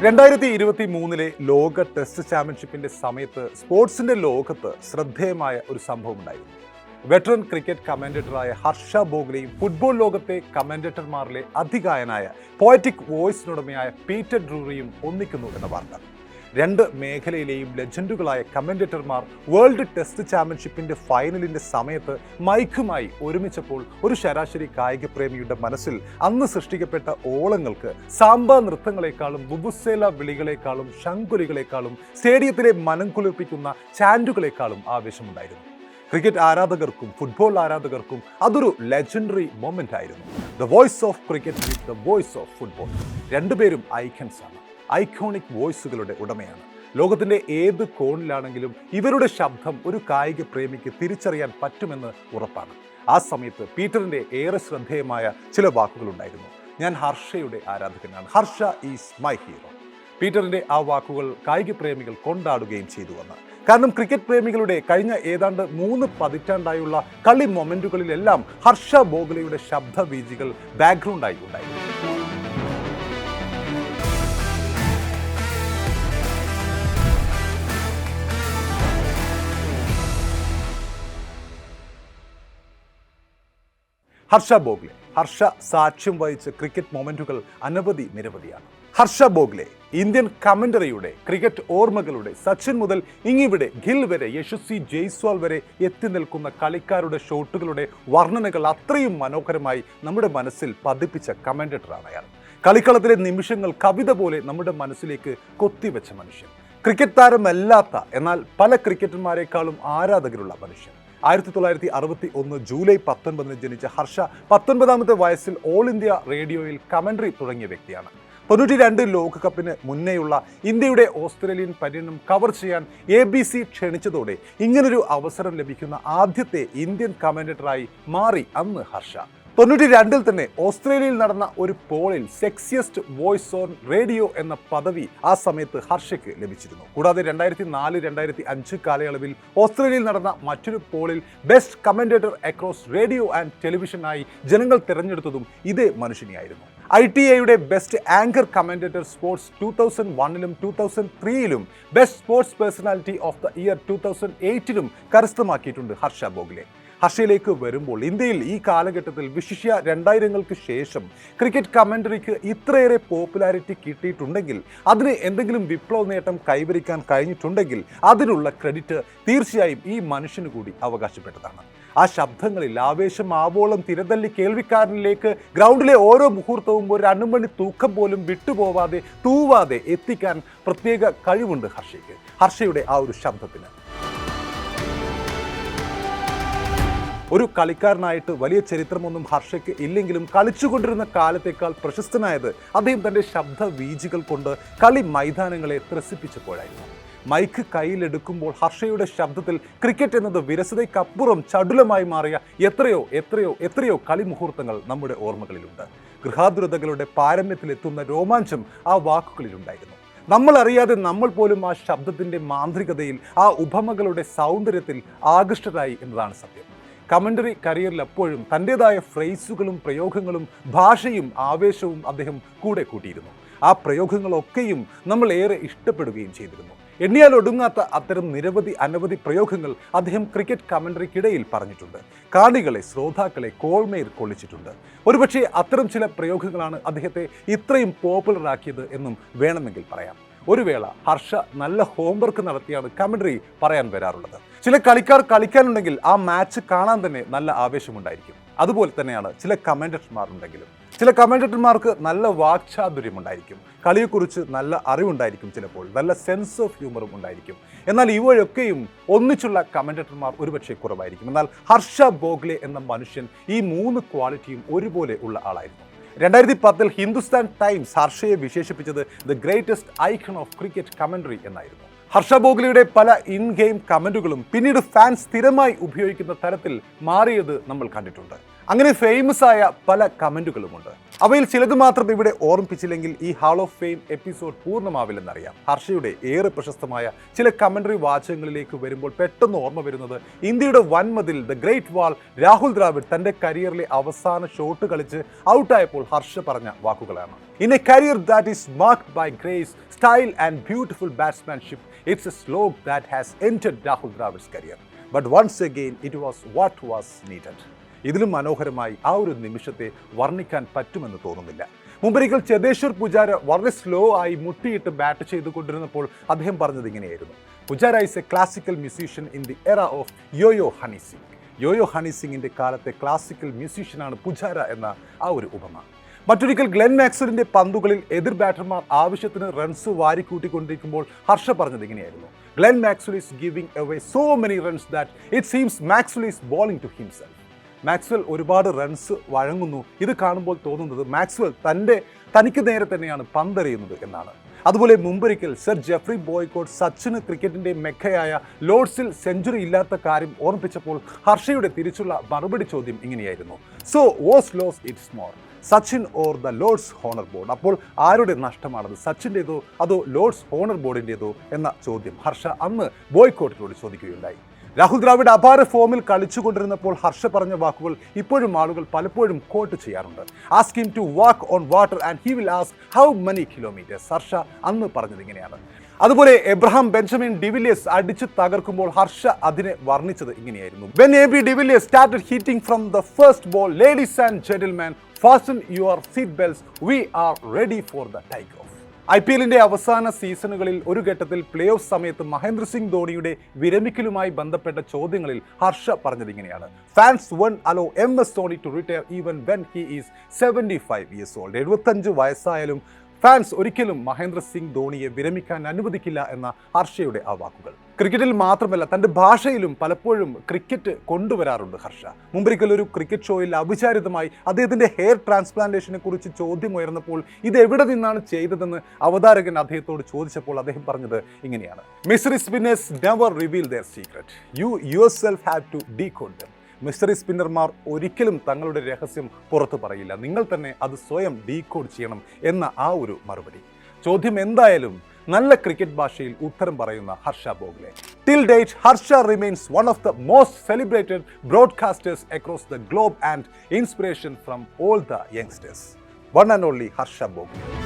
2023 ലോക ടെസ്റ്റ് ചാമ്പ്യൻഷിപ്പിന്റെ സമയത്ത് സ്പോർട്സിന്റെ ലോകത്ത് ശ്രദ്ധേയമായ ഒരു സംഭവം ഉണ്ടായിരുന്നു. വെറ്ററൻ ക്രിക്കറ്റ് കമന്റേറ്ററായ ഹർഷ ബോഗ്ലെയും ഫുട്ബോൾ ലോകത്തെ കമന്റേറ്റർമാരിലെ അതികായനായ പോയറ്റിക് വോയിസിനുടമയായ പീറ്റർ ഡ്രൂറിയും ഒന്നിക്കുന്നു എന്ന വാർത്ത. രണ്ട് മേഖലയിലെയും ലെജൻഡുകളായ കമന്റേറ്റർമാർ വേൾഡ് ടെസ്റ്റ് ചാമ്പ്യൻഷിപ്പിന്റെ ഫൈനലിന്റെ സമയത്ത് മൈക്കുമായി ഒരുമിച്ചപ്പോൾ ഒരു ശരാശരി കായിക പ്രേമിയുടെ മനസ്സിൽ അന്ന് സൃഷ്ടിക്കപ്പെട്ട ഓളങ്ങൾക്ക് സാമ്പാ നൃത്തങ്ങളെക്കാളും ബുബുസേല വിളികളെക്കാളും ശങ്കുലികളെക്കാളും സ്റ്റേഡിയത്തിലെ മനം കുളിർപ്പിക്കുന്ന ചാൻഡുകളെക്കാളും ആവേശമുണ്ടായിരുന്നു. ക്രിക്കറ്റ് ആരാധകർക്കും ഫുട്ബോൾ ആരാധകർക്കും അതൊരു ലെജൻഡറി മൊമെന്റ് ആയിരുന്നു. The voice of cricket with the voice of football. രണ്ടുപേരും ഐക്കൺസ് ആണ്, ഐക്കോണിക് വോയിസുകളുടെ ഉടമയാണ്. ലോകത്തിന്റെ ഏത് കോണിലാണെങ്കിലും ഇവരുടെ ശബ്ദം ഒരു കായിക പ്രേമിക്ക് തിരിച്ചറിയാൻ പറ്റുമെന്ന് ഉറപ്പാണ്. ആ സമയത്ത് പീറ്ററിന്റെ ഏറെ ശ്രദ്ധേയമായ ചില വാക്കുകളുണ്ടായിരുന്നു. ഞാൻ ഹർഷയുടെ ആരാധകനാണ്, ഹർഷ ഈസ് മൈ ഹീറോ. പീറ്ററിന്റെ ആ വാക്കുകൾ കായിക പ്രേമികൾ കൊണ്ടാടുകയും ചെയ്തു വന്ന്. കാരണം ക്രിക്കറ്റ് പ്രേമികളുടെ കഴിഞ്ഞ ഏതാണ്ട് 3 പതിറ്റാണ്ടായുള്ള കളി മൊമെന്റുകളിലെല്ലാം ഹർഷ ബോഗ്ലെയുടെ ശബ്ദബീജികൾ ബാക്ക്ഗ്രൗണ്ടായി ഉണ്ടായിരുന്നു. ഹർഷ ബോഗ്ലെ. ഹർഷ സാക്ഷ്യം വഹിച്ച ക്രിക്കറ്റ് മൊമെന്റുകൾ നിരവധിയാണ്. ഹർഷ ബോഗ്ലെ ഇന്ത്യൻ കമന്ററിയുടെ ക്രിക്കറ്റ് ഓർമ്മകളുടെ സച്ചിൻ മുതൽ ഇങ്ങിവിടെ ഗിൽ വരെ യശസ്വി ജയ്സ്വാൾ വരെ എത്തി നിൽക്കുന്ന കളിക്കാരുടെ ഷോട്ടുകളുടെ വർണ്ണനകൾ അത്രയും മനോഹരമായി നമ്മുടെ മനസ്സിൽ പതിപ്പിച്ച കമന്റേറ്ററാണ് അയാൾ. കളിക്കളത്തിലെ നിമിഷങ്ങൾ കവിത പോലെ നമ്മുടെ മനസ്സിലേക്ക് കൊത്തിവെച്ച മനുഷ്യൻ. ക്രിക്കറ്റ് താരമല്ലാത്ത എന്നാൽ പല ക്രിക്കറ്റർമാരെക്കാളും ആരാധകരുള്ള മനുഷ്യൻ. 1961 ജൂലൈ 19 ജനിച്ച ഹർഷ 19ാമത്തെ വയസ്സിൽ ഓൾ ഇന്ത്യ റേഡിയോയിൽ കമന്ററി തുടങ്ങിയ വ്യക്തിയാണ്. 92 ലോകകപ്പിന് മുന്നേയുള്ള ഇന്ത്യയുടെ ഓസ്ട്രേലിയൻ പര്യടനം കവർ ചെയ്യാൻ ABC ക്ഷണിച്ചതോടെ ഇങ്ങനൊരു അവസരം ലഭിക്കുന്ന ആദ്യത്തെ ഇന്ത്യൻ കമന്റേറ്ററായി മാറി അന്ന് ഹർഷ. 92 തന്നെ ഓസ്ട്രേലിയയിൽ നടന്ന ഒരു പോളിൽ സെക്സിയസ്റ്റ് വോയിസ് ഓൺ റേഡിയോ എന്ന പദവി ആ സമയത്ത് ഹർഷയ്ക്ക് ലഭിച്ചിരുന്നു. കൂടാതെ 2004-2005 കാലയളവിൽ ഓസ്ട്രേലിയയിൽ നടന്ന മറ്റൊരു പോളിൽ best commentator across radio and ടെലിവിഷനായി ജനങ്ങൾ തിരഞ്ഞെടുത്തതും ഇതേ മനുഷ്യനെയായിരുന്നു. ITA best anchor commentator sports 2001-ലും 2003-ലും best sports personality of the year 2008-ലും കരസ്ഥമാക്കിയിട്ടുണ്ട് ഹർഷ ബോഗ്ലെ. ഹർഷയിലേക്ക് വരുമ്പോൾ ഇന്ത്യയിൽ ഈ കാലഘട്ടത്തിൽ വിശിഷ്യ 2000-ങ്ങൾക്ക് ശേഷം ക്രിക്കറ്റ് കമന്ററിക്ക് ഇത്രയേറെ പോപ്പുലാരിറ്റി കിട്ടിയിട്ടുണ്ടെങ്കിൽ, അതിന് എന്തെങ്കിലും വിപ്ലവ നേട്ടം കൈവരിക്കാൻ കഴിഞ്ഞിട്ടുണ്ടെങ്കിൽ അതിനുള്ള ക്രെഡിറ്റ് തീർച്ചയായും ഈ മനുഷ്യന് കൂടി അവകാശപ്പെട്ടതാണ്. ആ ശബ്ദങ്ങളിൽ ആവേശം ആവോളം തിരതല്ലി കേൾവിക്കാരനിലേക്ക് ഗ്രൗണ്ടിലെ ഓരോ മുഹൂർത്തവും ഒരു അണുമണി തൂക്കം പോലും വിട്ടുപോവാതെ തൂവാതെ എത്തിക്കാൻ പ്രത്യേക കഴിവുണ്ട് ഹർഷയ്ക്ക്, ഹർഷയുടെ ആ ഒരു ശബ്ദത്തിന്. ഒരു കളിക്കാരനായിട്ട് വലിയ ചരിത്രമൊന്നും ഹർഷയ്ക്ക് ഇല്ലെങ്കിലും കളിച്ചുകൊണ്ടിരുന്ന കാലത്തേക്കാൾ പ്രശസ്തനായത് അദ്ദേഹം തൻ്റെ ശബ്ദ വീജികൾ കൊണ്ട് കളി മൈതാനങ്ങളെ ത്രസിപ്പിച്ചപ്പോഴായിരുന്നു. മൈക്ക് കയ്യിലെടുക്കുമ്പോൾ ഹർഷയുടെ ശബ്ദത്തിൽ ക്രിക്കറ്റ് എന്നത് വിരസതയ്ക്കപ്പുറം ചടുലമായി മാറിയ എത്രയോ കളി മുഹൂർത്തങ്ങൾ നമ്മുടെ ഓർമ്മകളിലുണ്ട്. ഗൃഹാതുരതകളുടെ പാരമ്യത്തിലെത്തുന്ന രോമാഞ്ചം ആ വാക്കുകളിലുണ്ടായിരുന്നു. നമ്മൾ അറിയാതെ നമ്മൾ പോലും ആ ശബ്ദത്തിൻ്റെ മാന്ത്രികതയിൽ, ആ ഉപമകളുടെ സൗന്ദര്യത്തിൽ ആകൃഷ്ടരായി എന്നതാണ് സത്യം. കമന്ററി കരിയറിൽ എപ്പോഴും തൻ്റെതായ ഫ്രേസുകളും പ്രയോഗങ്ങളും ഭാഷയും ആവേശവും അദ്ദേഹം കൂടെ കൂട്ടിയിരുന്നു. ആ പ്രയോഗങ്ങളൊക്കെയും നമ്മൾ ഏറെ ഇഷ്ടപ്പെടുകയും ചെയ്തിരുന്നു. എണ്ണിയാൽ ഒടുങ്ങാത്ത അത്തരം അനവധി പ്രയോഗങ്ങൾ അദ്ദേഹം ക്രിക്കറ്റ് കമന്ററിക്കിടയിൽ പറഞ്ഞിട്ടുണ്ട്. കാണികളെ, ശ്രോതാക്കളെ കോൾമേർ കൊള്ളിച്ചിട്ടുണ്ട്. ഒരുപക്ഷെ അത്തരം ചില പ്രയോഗങ്ങളാണ് അദ്ദേഹത്തെ ഇത്രയും പോപ്പുലറാക്കിയത് എന്നും വേണമെങ്കിൽ പറയാം. ഒരു വേള ഹർഷ നല്ല ഹോംവർക്ക് നടത്തിയാണ് കമന്ററി പറയാൻ വരാറുള്ളത്. ചില കളിക്കാർ കളിക്കാനുണ്ടെങ്കിൽ ആ മാച്ച് കാണാൻ തന്നെ നല്ല ആവേശമുണ്ടായിരിക്കും. അതുപോലെ തന്നെയാണ് ചില കമന്റേറ്റർമാരുണ്ടെങ്കിലും. ചില കമന്റേറ്റർമാർക്ക് നല്ല വാക്ചാതുര്യമുണ്ടായിരിക്കും, കളിയെക്കുറിച്ച് നല്ല അറിവുണ്ടായിരിക്കും, ചിലപ്പോൾ നല്ല സെൻസ് ഓഫ് ഹ്യൂമറും ഉണ്ടായിരിക്കും. എന്നാൽ ഇവയൊക്കെയും ഒന്നിച്ചുള്ള കമന്റേറ്റർമാർ ഒരുപക്ഷെ കുറവായിരിക്കും. എന്നാൽ ഹർഷ ബോഗ്ലെ എന്ന മനുഷ്യൻ ഈ 3 ക്വാളിറ്റിയും ഒരുപോലെ ഉള്ള ആളായിരുന്നു. 2010 ഹിന്ദുസ്ഥാൻ ടൈംസ് ഹർഷയെ വിശേഷിപ്പിച്ചത് the greatest icon of cricket commentary എന്നായിരുന്നു. ഹർഷ ബോഗ്ലെയുടെ പല ഇൻ ഗെയിം കമന്റുകളും പിന്നീട് ഫാൻസ് സ്ഥിരമായി ഉപയോഗിക്കുന്ന തരത്തിൽ മാറിയത് നമ്മൾ കണ്ടിട്ടുണ്ട്. അങ്ങനെ ഫേമസ് ആയ പല കമൻറ്റുകളുമുണ്ട്. അവയിൽ ചിലത് മാത്രം ഇവിടെ ഓർമ്മിപ്പിച്ചില്ലെങ്കിൽ ഈ ഹാൾ ഓഫ് ഫെയിം എപ്പിസോഡ് പൂർണ്ണമാവില്ലെന്നറിയാം. ഹർഷയുടെ ഏറെ പ്രശസ്തമായ ചില കമന്ററി വാചകങ്ങളിലേക്ക് വരുമ്പോൾ പെട്ടെന്ന് ഓർമ്മ വരുന്നത് ഇന്ത്യയുടെ വൻമതിൽ ദ ഗ്രേറ്റ് വാൾ രാഹുൽ ദ്രാവിഡ് തന്റെ കരിയറിലെ അവസാന ഷോട്ട് കളിച്ച് ഔട്ടായപ്പോൾ ഹർഷ പറഞ്ഞ വാക്കുകളാണ്. In a career that is marked by grace, style and beautiful batsmanship, it's a slog that has entered Rahul Dravid's career. But once again, it was what was needed. ഇതിലും മനോഹരമായി ആ ഒരു നിമിഷത്തെ വർണ്ണിക്കാൻ പറ്റുമെന്ന് തോന്നുന്നില്ല. മുമ്പൊരിക്കൽ ചേതേശ്വർ പുജാര വളരെ സ്ലോ ആയി മുട്ടിയിട്ട് ബാറ്റ് ചെയ്തുകൊണ്ടിരുന്നപ്പോൾ അദ്ദേഹം പറഞ്ഞത് ഇങ്ങനെയായിരുന്നു: Pujara is A classical musician in the എറ of yo-yo honey Singh. Yo-yo honey സിംഗിന്റെ കാലത്തെ ക്ലാസിക്കൽ മ്യൂസീഷ്യനാണ് പുജാര എന്ന ആ ഒരു ഉപമ. മറ്റൊരിക്കൽ ഗ്ലെൻ മാക്സ്വെലിന്റെ പന്തുകളിൽ എതിർ ബാറ്റർമാർ ആവശ്യത്തിന് റൺസ് വാരിക്കൂട്ടിക്കൊണ്ടിരിക്കുമ്പോൾ ഹർഷ പറഞ്ഞത് ഇങ്ങനെയായിരുന്നു: Glenn Maxwell is giving away so many runs that it seems Maxwell is bowling to himself. Maxwell ഒരുപാട് റൺസ് വഴങ്ങുന്നു, ഇത് കാണുമ്പോൾ തോന്നുന്നത് മാക്സ്വെൽ തനിക്ക് നേരെ തന്നെയാണ് പന്തെറിയുന്നത് എന്നാണ്. അതുപോലെ മുമ്പൊരിക്കൽ സർ ജെഫ്രി ബോയ്കോട്ട് സച്ചിന് ക്രിക്കറ്റിന്റെ മെക്കയായ ലോർഡ്സിൽ സെഞ്ചുറി ഇല്ലാത്ത കാര്യം ഓർമ്മിപ്പിച്ചപ്പോൾ ഹർഷയുടെ തിരിച്ചുള്ള മറുപടി ചോദ്യം ഇങ്ങനെയായിരുന്നു: so was loss it's more Sachin or the Lord's honour board. അപ്പോൾ ആരുടെ നഷ്ടമാണത്, സച്ചിൻ്റെതോ അതോ ലോർഡ്സ് ഹോണർ ബോർഡിൻ്റെതോ എന്ന ചോദ്യം ഹർഷ അന്ന് ബോയ്കോട്ടിനോട് ചോദിക്കുകയുണ്ടായി. രാഹുൽ ദ്രാവിഡ് അപാര ഫോമിൽ കളിച്ചുകൊണ്ടിരുന്നപ്പോൾ ഹർഷ പറഞ്ഞ വാക്കുകൾ ഇപ്പോഴും ആളുകൾ പലപ്പോഴും കോട്ട് ചെയ്യാറുണ്ട്. Ask him to walk on water and he will ask how many kilometres. Harsha അന്ന് പറഞ്ഞത് ഇങ്ങനെയാണ്. അതുപോലെ എബ്രഹാം ബെഞ്ചമിൻ ഡിവിലിയേഴ്സ് അടിച്ച് തകർക്കുമ്പോൾ ഹർഷ അതിനെ വർണ്ണിച്ചത് ഇങ്ങനെയായിരുന്നു: When AB de Villiers started hitting from the first ball, ladies and gentlemen, fasten your seat belts, we are ready for the take-off. IPLന്റെ അവസാന സീസണുകളിൽ ഒരു ഘട്ടത്തിൽ പ്ലേ ഓഫ് സമയത്ത് മഹേന്ദ്ര സിംഗ് ധോണിയുടെ വിരമിക്കലുമായി ബന്ധപ്പെട്ട ചോദ്യങ്ങളിൽ ഹർഷ പറഞ്ഞത് ഇങ്ങനെയാണ്: fans won't allow MS Dhoni to retire even when he is 75 years old. 75 വയസ്സായാലും fans ഒരിക്കലും മഹേന്ദ്ര സിംഗ് ധോണിയെ വിരമിക്കാൻ അനുവദിക്കില്ല എന്ന ഹർഷയുടെ ആ വാക്കുകൾ. ക്രിക്കറ്റിൽ മാത്രമല്ല തൻ്റെ ഭാഷയിലും പലപ്പോഴും ക്രിക്കറ്റ് കൊണ്ടുവരാറുണ്ട് ഹർഷ. മുമ്പൊരിക്കൽ ഒരു ക്രിക്കറ്റ് ഷോയിൽ അവിചാരിതമായി അദ്ദേഹത്തിൻ്റെ ഹെയർ ട്രാൻസ്പ്ലാന്റേഷനെ കുറിച്ച് ചോദ്യം ഉയർന്നപ്പോൾ ഇത് എവിടെ നിന്നാണ് ചെയ്തതെന്ന് അവതാരകൻ അദ്ദേഹത്തോട് ചോദിച്ചപ്പോൾ അദ്ദേഹം പറഞ്ഞത് ഇങ്ങനെയാണ്: mystery spinners never reveal their secret, you yourself have to decode them. Mystery സ്പിന്നർമാർ ഒരിക്കലും തങ്ങളുടെ രഹസ്യം പുറത്തു പറയില്ല, നിങ്ങൾ തന്നെ അത് സ്വയം ഡീകോഡ് ചെയ്യണം എന്ന ആ ഒരു മറുപടി. ചോദ്യം എന്തായാലും നല്ല ക്രിക്കറ്റ് ഭാഷയിൽ ഉത്തരം പറയുന്ന Harsh Bhogle. Till date, Harsha remains one of the most celebrated broadcasters across the globe and inspiration from all the youngsters. One and only Harsha Bhogle.